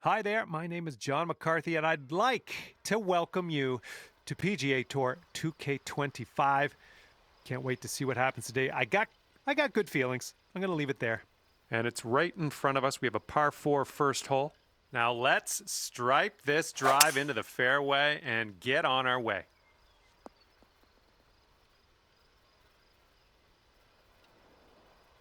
Hi there, my name is John McCarthy, and I'd like to welcome you to PGA Tour 2K25. Can't wait to see what happens today. I got good feelings. I'm going to leave it there. And it's right in front of us. We have a par 4 first hole. Now let's stripe this drive into the fairway and get on our way.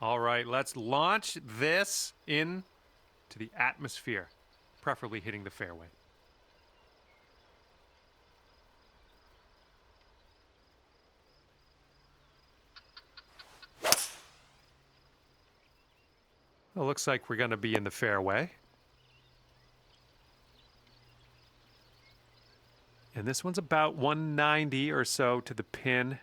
All right, let's launch this into the atmosphere, preferably hitting the fairway. Well, looks like we're going to be in the fairway. And this one's about 190 or so to the pin.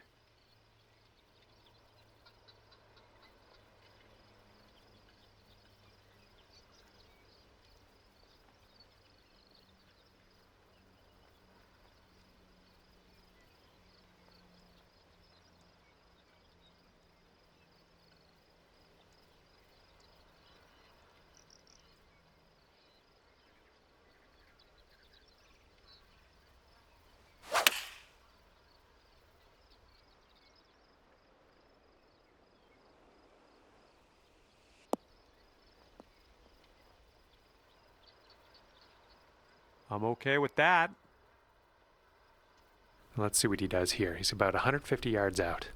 I'm okay with that. Let's see what he does here. He's about 150 yards out.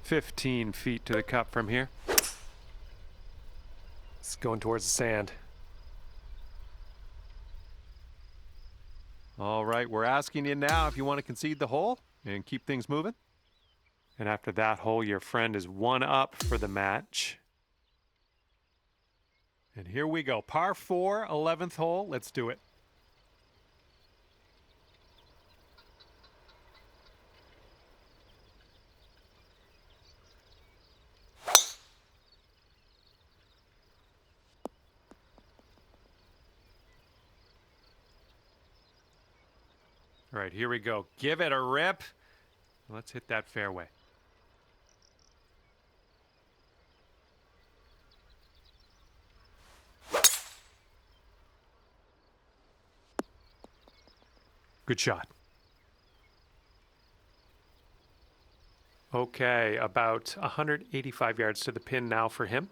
"15 feet to the cup from here." It's going towards the sand. All right, we're asking you now if you want to concede the hole and keep things moving. And after that hole, your friend is 1 up for the match. And here we go. Par 4, 11th hole. Let's do it. All right, here we go. Give it a rip. Let's hit that fairway. Good shot. Okay, about 185 yards to the pin now for him.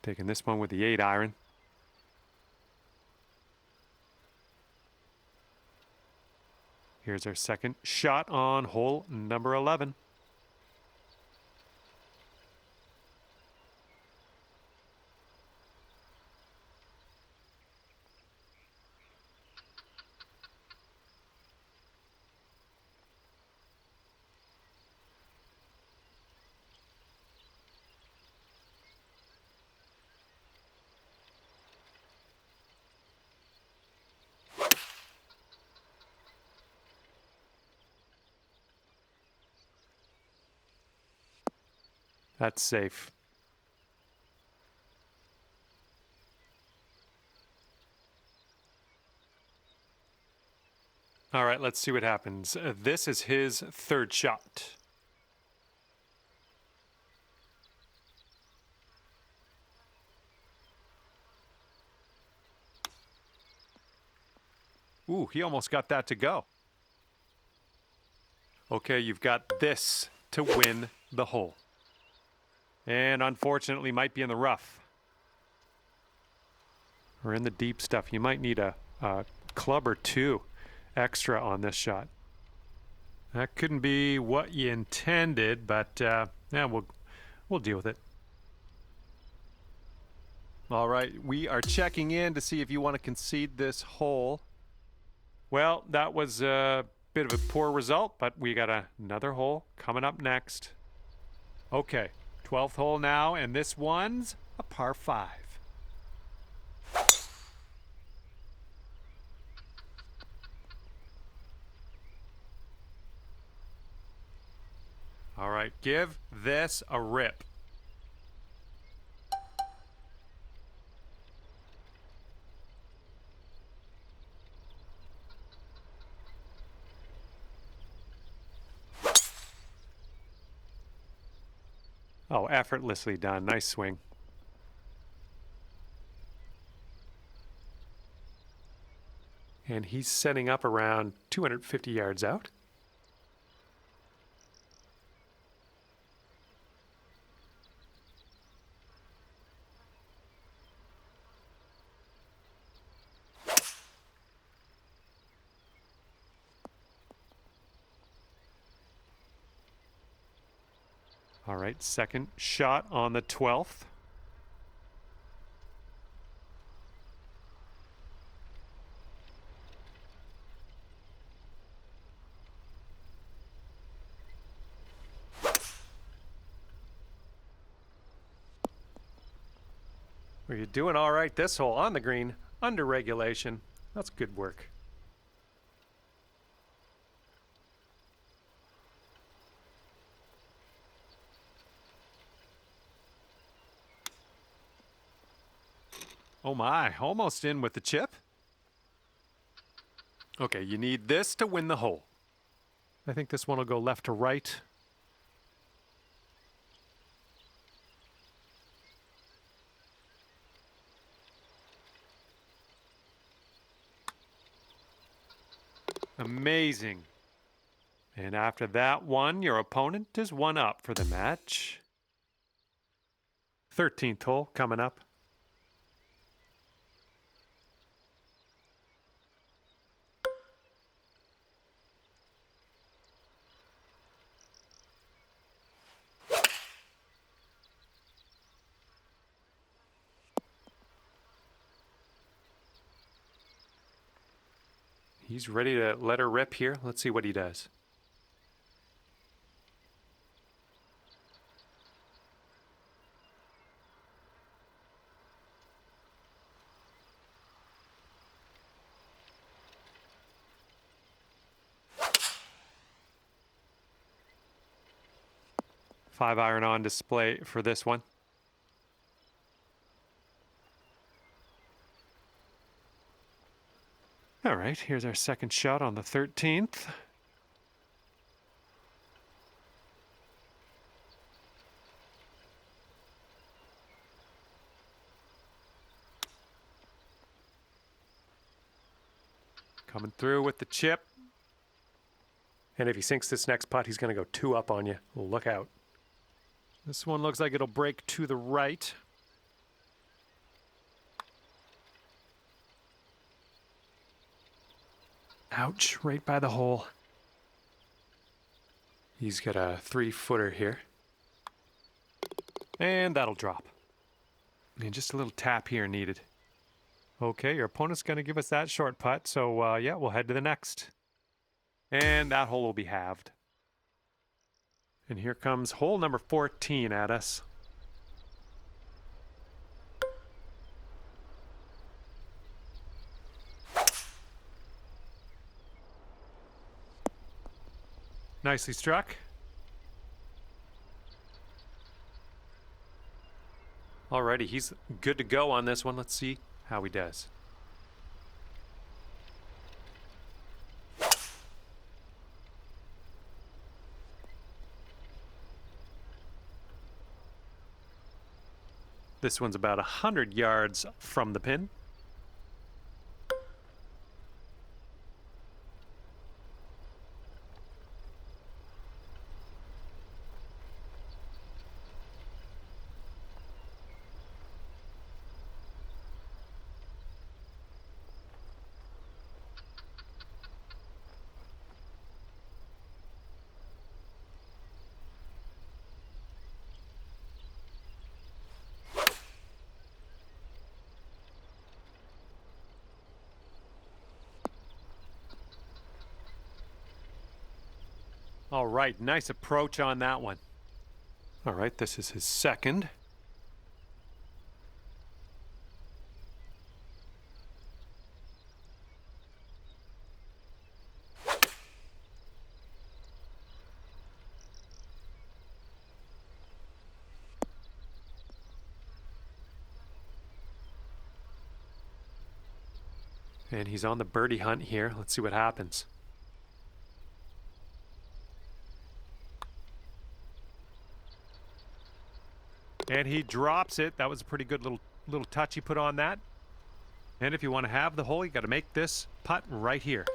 Taking this one with the 8-iron. Here's our second shot on hole number 11. That's safe. All right, let's see what happens. This is his third shot. Ooh, he almost got that to go. Okay, you've got this to win the hole. And unfortunately, might be in the rough. Or in the deep stuff. You might need a club or 2 extra on this shot. That couldn't be what you intended, but yeah, we'll deal with it. All right, we are checking in to see if you want to concede this hole. Well, that was a bit of a poor result, but we got another hole coming up next. Okay, 12th hole now, and this one's a par 5. All right, give this a rip. Oh, effortlessly done. Nice swing. And he's setting up around 250 yards out. All right, second shot on the 12th. Well, you're doing all right this hole on the green, under regulation. That's good work. Oh my, almost in with the chip. Okay, you need this to win the hole. I think this one will go left to right. Amazing. And after that one, your opponent is one up for the match. 13th hole coming up. He's ready to let her rip here. Let's see what he does. Five iron on display for this one. All right, here's our second shot on the 13th. Coming through with the chip. And if he sinks this next putt, he's going to go 2 up on you. Look out. This one looks like it'll break to the right. Ouch, right by the hole. He's got a 3-footer here. And that'll drop. And just a little tap here needed. Okay, your opponent's going to give us that short putt, so yeah, we'll head to the next. And that hole will be halved. And here comes hole number 14 at us. Nicely struck. Alrighty, he's good to go on this one. Let's see how he does. This one's about 100 yards from the pin. All right, nice approach on that one. All right, this is his second. And he's on the birdie hunt here. Let's see what happens. And he drops it. That was a pretty good little touch he put on that. And if you want to have the hole, you got to make this putt right here.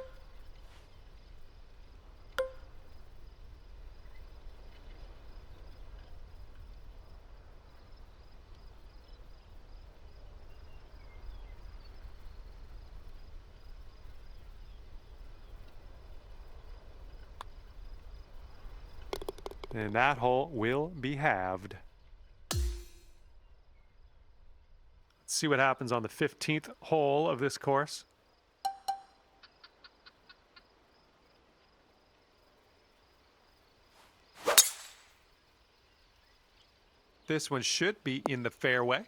And that hole will be halved. Let's see what happens on the 15th hole of this course. This one should be in the fairway.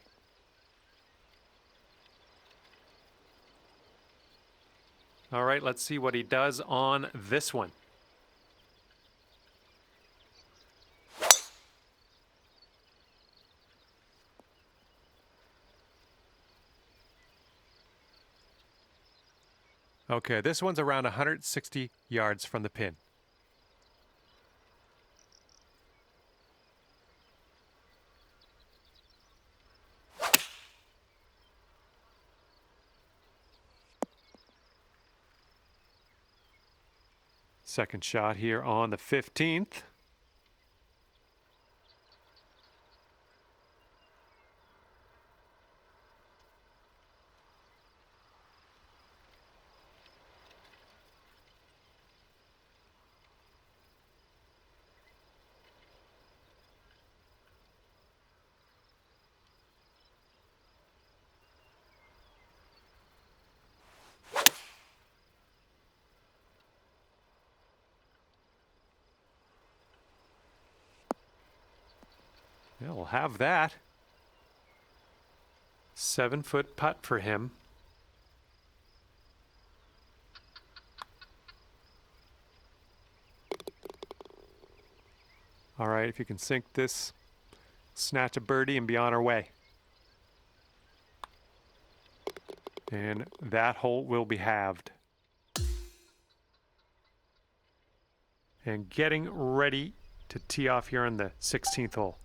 All right, let's see what he does on this one. Okay, this one's around 160 yards from the pin. Second shot here on the 15th. Yeah, we'll have that. 7-foot putt for him. All right, if you can sink this, snatch a birdie and be on our way. And that hole will be halved. And getting ready to tee off here on the 16th hole.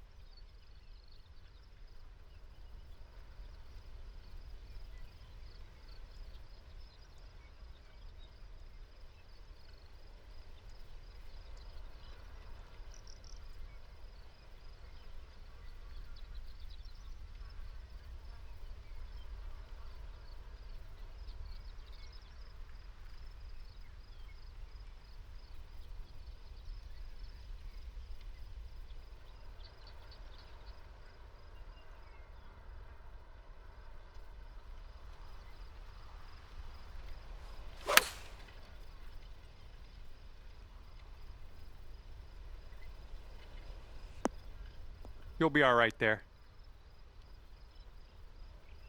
You'll be all right there.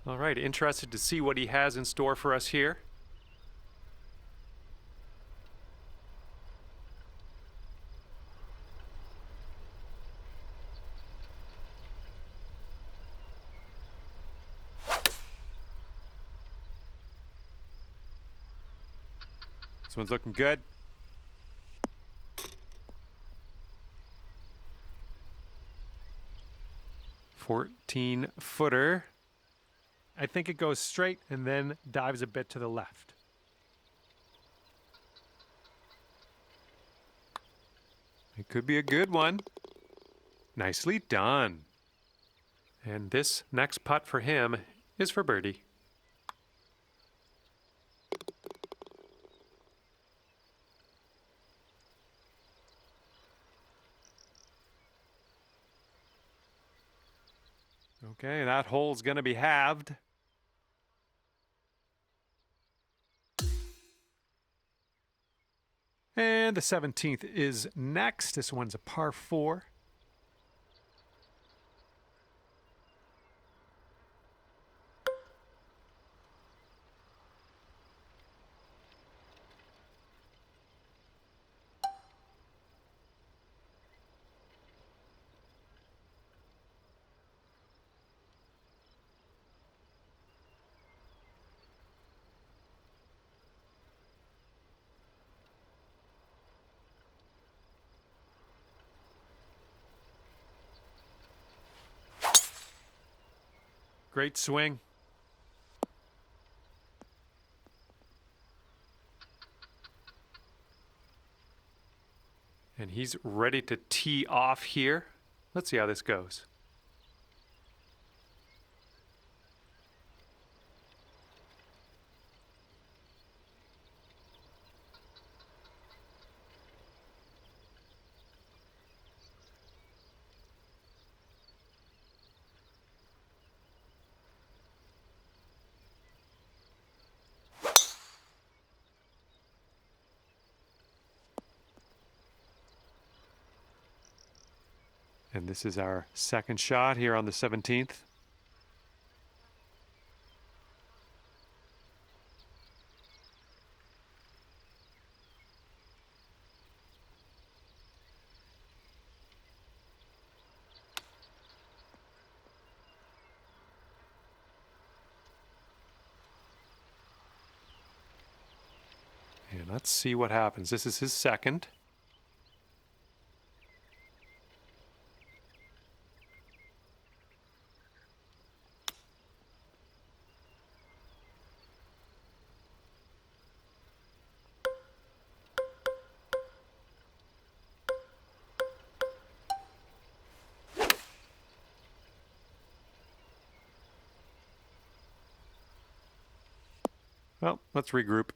All right, interested to see what he has in store for us here. This one's looking good. "14-footer. I think it goes straight and then dives a bit to the left. It could be a good one. Nicely done. And this next putt for him is for birdie. Okay, that hole's going to be halved. And the 17th is next. This one's a par 4. Great swing. And he's ready to tee off here. Let's see how this goes. And this is our second shot here on the 17th. And let's see what happens. This is his second. Well, let's regroup.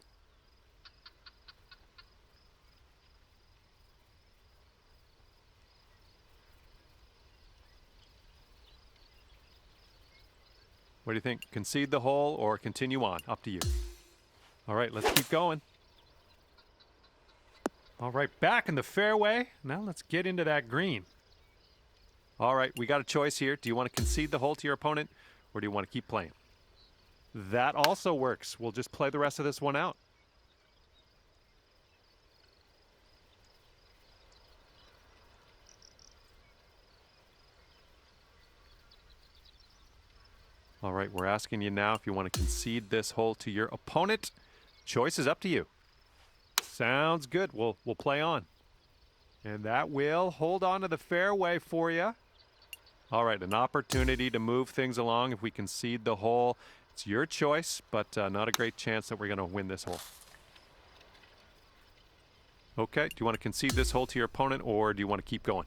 What do you think? Concede the hole or continue on? Up to you. All right, let's keep going. All right, back in the fairway. Now let's get into that green. All right, we got a choice here. Do you want to concede the hole to your opponent or do you want to keep playing? That also works. We'll just play the rest of this one out. All right, we're asking you now if you want to concede this hole to your opponent. Choice is up to you. Sounds good. We'll play on. And that will hold on to the fairway for you. All right, an opportunity to move things along if we concede the hole. It's your choice, but not a great chance that we're going to win this hole. Okay, do you want to concede this hole to your opponent or do you want to keep going?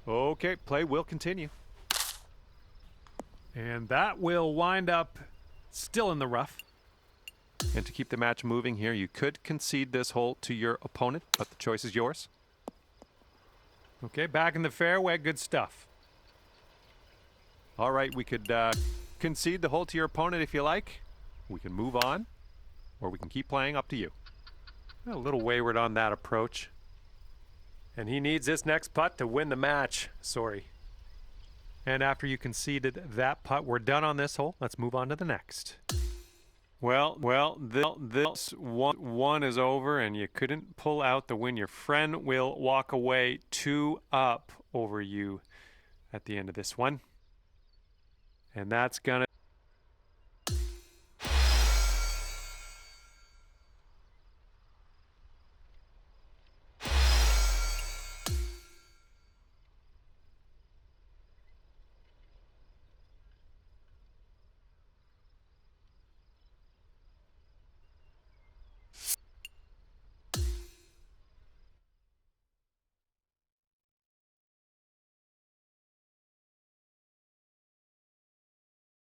Okay, play will continue. And that will wind up still in the rough. And to keep the match moving here, you could concede this hole to your opponent, but the choice is yours. Okay, back in the fairway, good stuff. All right, we could concede the hole to your opponent if you like. We can move on, or we can keep playing, up to you. A little wayward on that approach. And he needs this next putt to win the match. Sorry. And after you conceded that putt, we're done on this hole. Let's move on to the next. Well, this one is over, and you couldn't pull out the win. Your friend will walk away 2 up over you at the end of this one. And that's gonna